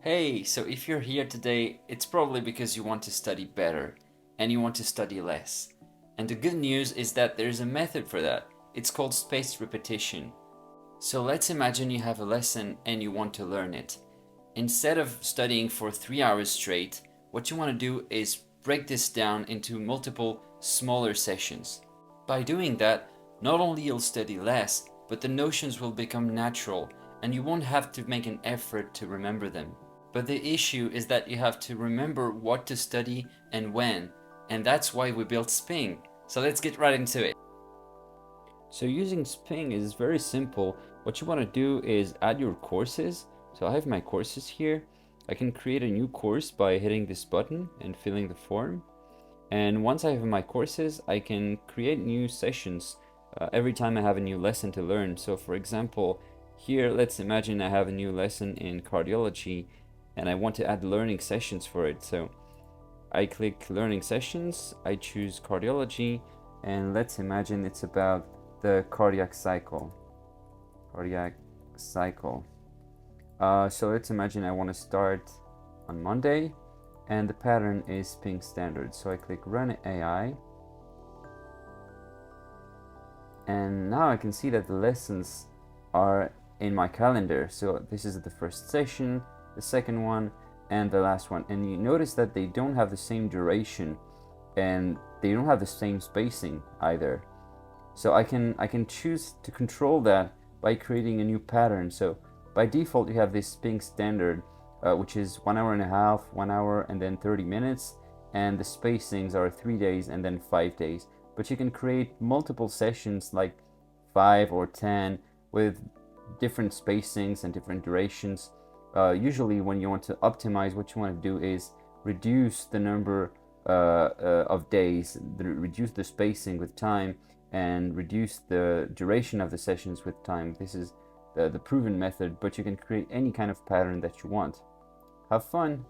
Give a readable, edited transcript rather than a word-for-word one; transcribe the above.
Hey, so if you're here today, it's probably because you want to study better and you want to study less. And the good news is that there's a method for that. It's called spaced repetition. So let's imagine you have a lesson and you want to learn it. Instead of studying for 3 hours straight, what you want to do is break this down into multiple smaller sessions. By doing that, not only you'll study less, but the notions will become natural and you won't have to make an effort to remember them. But the issue is that you have to remember what to study and when, and that's why we built Sping. So let's get right into it. So using Sping is very simple. What you want to do is add your courses. So I have my courses here. I can create a new course by hitting this button and filling the form. And once I have my courses, I can create new sessions every time I have a new lesson to learn. So for example, here, let's imagine I have a new lesson in cardiology and I want to add learning sessions for it. So I click learning sessions, I choose cardiology, and let's imagine it's about the cardiac cycle. Cardiac cycle. So let's imagine I want to start on Monday, and the pattern is Sping standard. So I click run AI, and now I can see that the lessons are in my calendar. So this is the first session, the second one, and the last one. And you notice that they don't have the same duration and they don't have the same spacing either. So I can choose to control that by creating a new pattern. So by default you have this Sping standard, which is 1 hour and a half, 1 hour, and then 30 minutes, and the spacings are 3 days and then 5 days. But you can create multiple sessions like 5 or 10 with different spacings and different durations. Usually when you want to optimize, what you want to do is reduce the number of days, reduce the spacing with time, and reduce the duration of the sessions with time. This is the proven method, but you can create any kind of pattern that you want. Have fun!